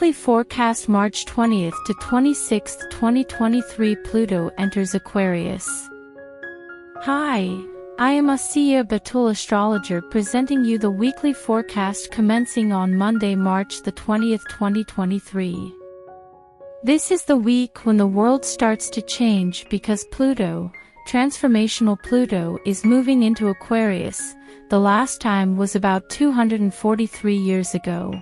Weekly forecast March 20th to 26th, 2023. Pluto enters Aquarius. Hi, I am Batool astrologer presenting you the weekly forecast commencing on Monday, March the 20th, 2023. This is the week when the world starts to change because Pluto, transformational Pluto, is moving into Aquarius. The last time was about 243 years ago.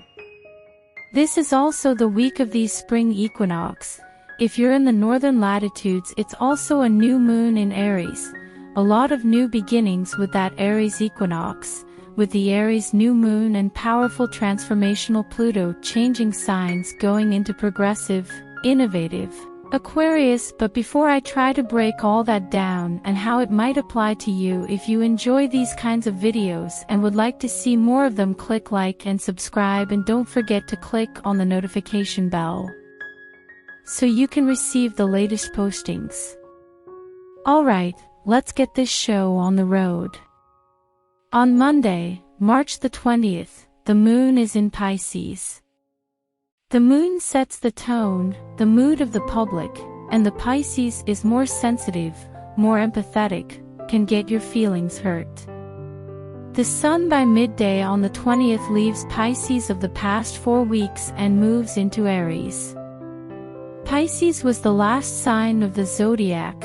This is also the week of the spring equinox. If you're in the northern latitudes, it's also a new moon in Aries. A lot of new beginnings with that Aries equinox, with the Aries new moon and powerful transformational Pluto changing signs going into progressive, innovative Aquarius. But before I try to break all that down and how it might apply to you, if you enjoy these kinds of videos and would like to see more of them, click like and subscribe, and don't forget to click on the notification bell so you can receive the latest postings. Alright, let's get this show on the road. On Monday, March the 20th, the moon is in Pisces. The moon sets the tone, the mood of the public, and the Pisces is more sensitive, more empathetic, can get your feelings hurt. The sun by midday on the 20th leaves Pisces of the past 4 weeks and moves into Aries. Pisces was the last sign of the zodiac.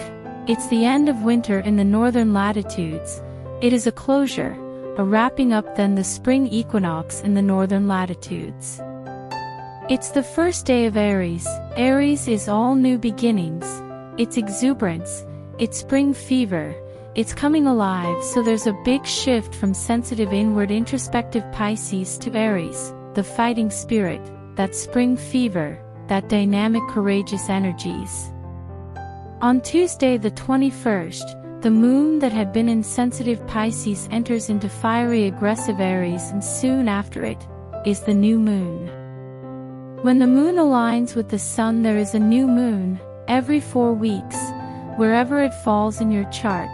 It's the end of winter in the northern latitudes. It is a closure, a wrapping up, then the spring equinox in the northern latitudes. It's the first day of Aries. Aries is all new beginnings. It's exuberance. It's spring fever. It's coming alive, so there's a big shift from sensitive inward introspective Pisces to Aries, the fighting spirit, that spring fever, that dynamic courageous energies. On Tuesday the 21st, the moon that had been in sensitive Pisces enters into fiery aggressive Aries, and soon after it is the new moon. When the moon aligns with the sun, there is a new moon every 4 weeks. Wherever it falls in your chart,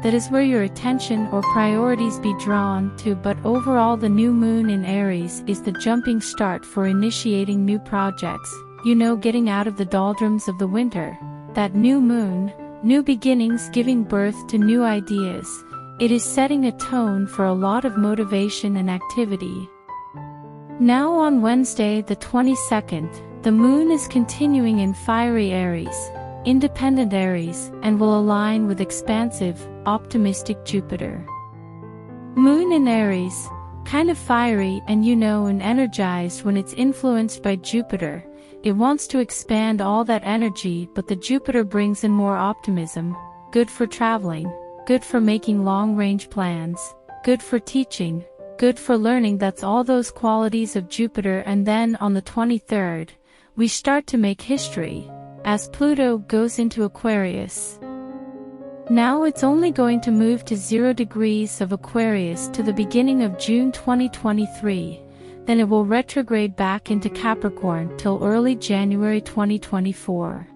that is where your attention or priorities be drawn to. But overall, the new moon in Aries is the jumping start for initiating new projects, getting out of the doldrums of the winter. That new moon, new beginnings, giving birth to new ideas. It is setting a tone for a lot of motivation and activity. Now on Wednesday the 22nd, the moon is continuing in fiery Aries, independent Aries, and will align with expansive, optimistic Jupiter. Moon in Aries, kind of fiery and and energized when it's influenced by Jupiter. It wants to expand all that energy, but the Jupiter brings in more optimism, good for traveling, good for making long-range plans, good for teaching, good for learning. That's all those qualities of Jupiter. And then on the 23rd, we start to make history, as Pluto goes into Aquarius. Now it's only going to move to 0 degrees of Aquarius to the beginning of June 2023, then it will retrograde back into Capricorn till early January 2024.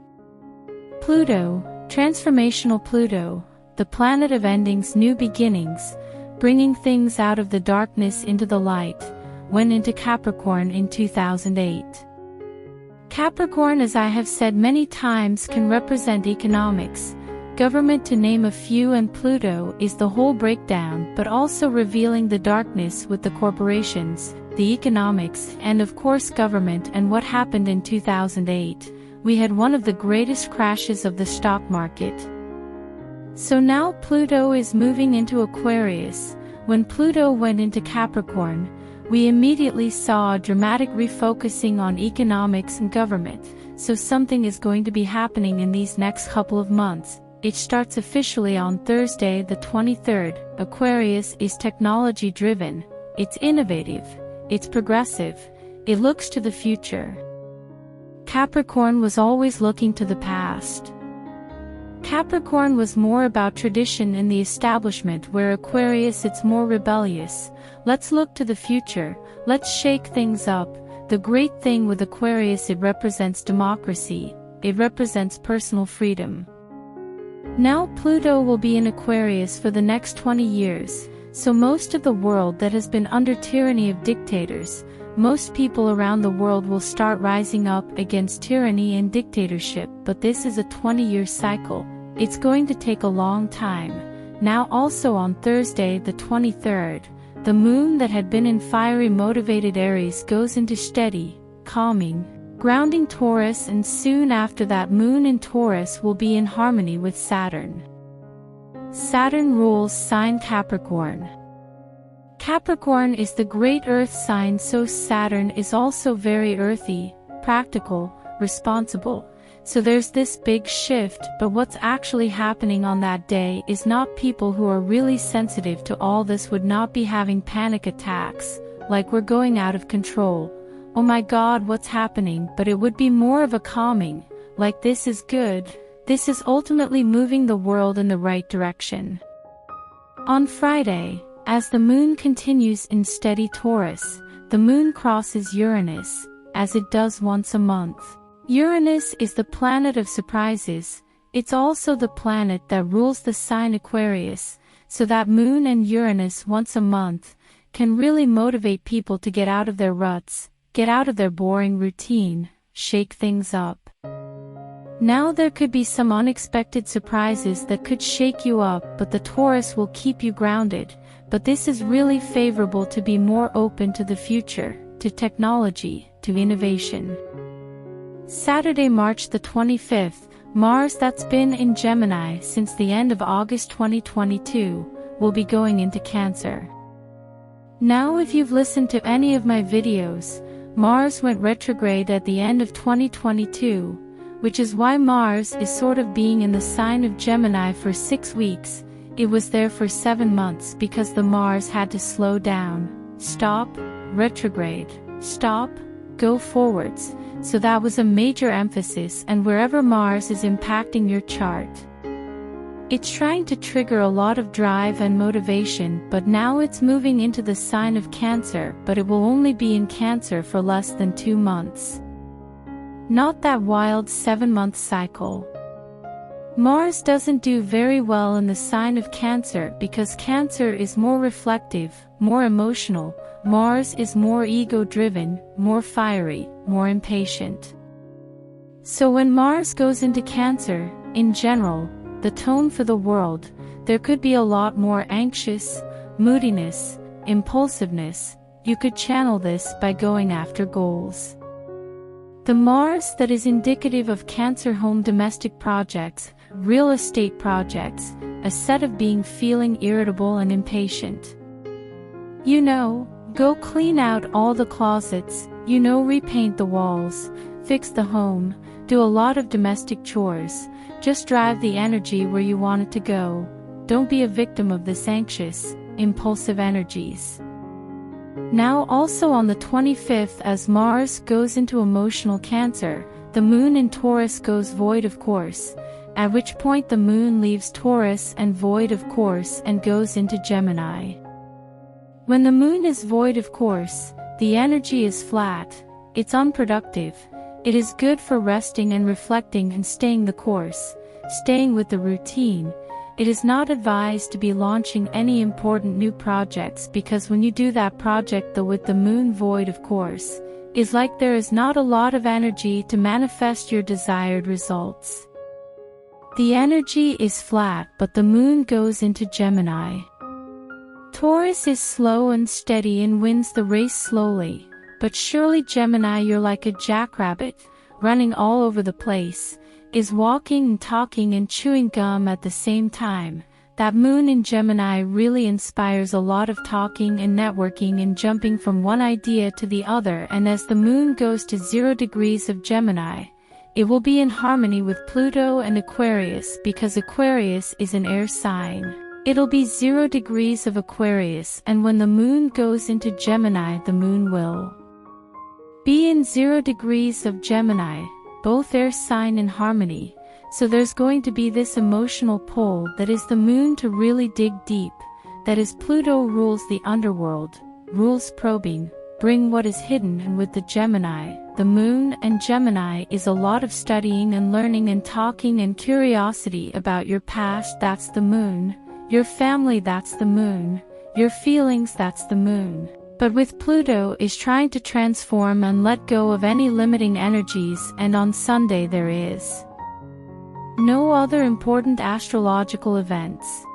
Pluto, transformational Pluto, the planet of endings, new beginnings, bringing things out of the darkness into the light, went into Capricorn in 2008. Capricorn, as I have said many times, can represent economics, government, to name a few, and Pluto is the whole breakdown, but also revealing the darkness with the corporations, the economics, and of course government. And what happened in 2008? We had one of the greatest crashes of the stock market. So now Pluto is moving into Aquarius. When Pluto went into Capricorn, we immediately saw a dramatic refocusing on economics and government. So something is going to be happening in these next couple of months. It starts officially on Thursday the 23rd. Aquarius is technology driven. It's innovative. It's progressive. It looks to the future. Capricorn was always looking to the past. Capricorn was more about tradition and the establishment, where Aquarius, it's more rebellious. Let's look to the future. Let's shake things up. The great thing with Aquarius, it represents democracy. It represents personal freedom. Now Pluto will be in Aquarius for the next 20 years, so most of the world that has been under tyranny of dictators, most people around the world will start rising up against tyranny and dictatorship, but this is a 20-year cycle. It's going to take a long time. Now also on Thursday the 23rd, the moon that had been in fiery motivated Aries goes into steady, calming, grounding Taurus, and soon after that moon in Taurus will be in harmony with Saturn. Saturn rules sign Capricorn. Capricorn is the great earth sign, so Saturn is also very earthy, practical, responsible. So there's this big shift, but what's actually happening on that day is not people who are really sensitive to all this would not be having panic attacks, like we're going out of control, oh my god what's happening, but it would be more of a calming, like this is good, this is ultimately moving the world in the right direction. On Friday, as the moon continues in steady Taurus, the moon crosses Uranus, as it does once a month. Uranus is the planet of surprises. It's also the planet that rules the sign Aquarius, so that moon and Uranus once a month can really motivate people to get out of their ruts, get out of their boring routine, shake things up. Now there could be some unexpected surprises that could shake you up, but the Taurus will keep you grounded. But this is really favorable to be more open to the future, to technology, to innovation. Saturday, March the 25th, Mars, that's been in Gemini since the end of August 2022, will be going into Cancer. Now if you've listened to any of my videos, Mars went retrograde at the end of 2022, which is why Mars is sort of being in the sign of Gemini for 6 weeks. It was there for 7 months because the Mars had to slow down, stop, retrograde, stop, go forwards, so that was a major emphasis. And wherever Mars is impacting your chart, it's trying to trigger a lot of drive and motivation, but now it's moving into the sign of Cancer, but it will only be in Cancer for less than 2 months. Not that wild 7-month cycle. Mars doesn't do very well in the sign of Cancer because Cancer is more reflective, more emotional. Mars is more ego-driven, more fiery, more impatient. So when Mars goes into Cancer, in general, the tone for the world, there could be a lot more anxious, moodiness, impulsiveness. You could channel this by going after goals. The Mars that is indicative of Cancer home domestic projects, real estate projects, a set of being feeling irritable and impatient. You know, go clean out all the closets, you know, repaint the walls, fix the home, do a lot of domestic chores, just drive the energy where you want it to go. Don't be a victim of this anxious, impulsive energies. Now also on the 25th, as Mars goes into emotional Cancer, the moon in Taurus goes void of course, at which point the moon leaves Taurus and void of course and goes into Gemini. When the moon is void of course, the energy is flat, it's unproductive, it is good for resting and reflecting and staying the course, staying with the routine. It is not advised to be launching any important new projects because when you do that project though with the moon void of course, is like there is not a lot of energy to manifest your desired results. The energy is flat, but the moon goes into Gemini. Taurus is slow and steady and wins the race slowly, but surely Gemini, you're like a jackrabbit, running all over the place, is walking and talking and chewing gum at the same time. That moon in Gemini really inspires a lot of talking and networking and jumping from one idea to the other, and as the moon goes to 0 degrees of Gemini, it will be in harmony with Pluto and Aquarius because Aquarius is an air sign. It'll be 0 degrees of Aquarius, and when the moon goes into Gemini, the moon will be in 0 degrees of Gemini, both air sign in harmony. So there's going to be this emotional pull that is the moon to really dig deep. That is, Pluto rules the underworld, rules probing, bring what is hidden, and with the Gemini, the moon and Gemini is a lot of studying and learning and talking and curiosity about your past, that's the moon, your family, that's the moon, your feelings, that's the moon. But with Pluto is trying to transform and let go of any limiting energies, and on Sunday there is no other important astrological events.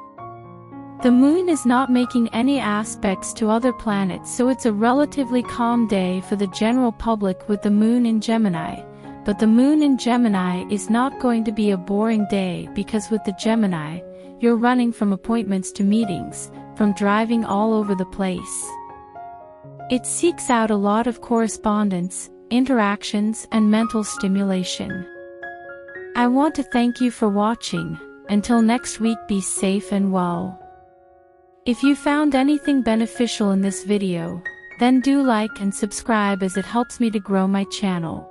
The moon is not making any aspects to other planets, so it's a relatively calm day for the general public with the moon in Gemini. But the moon in Gemini is not going to be a boring day, because with the Gemini, you're running from appointments to meetings, from driving all over the place. It seeks out a lot of correspondence, interactions, and mental stimulation. I want to thank you for watching. Until next week, be safe and well. If you found anything beneficial in this video, then do like and subscribe, as it helps me to grow my channel.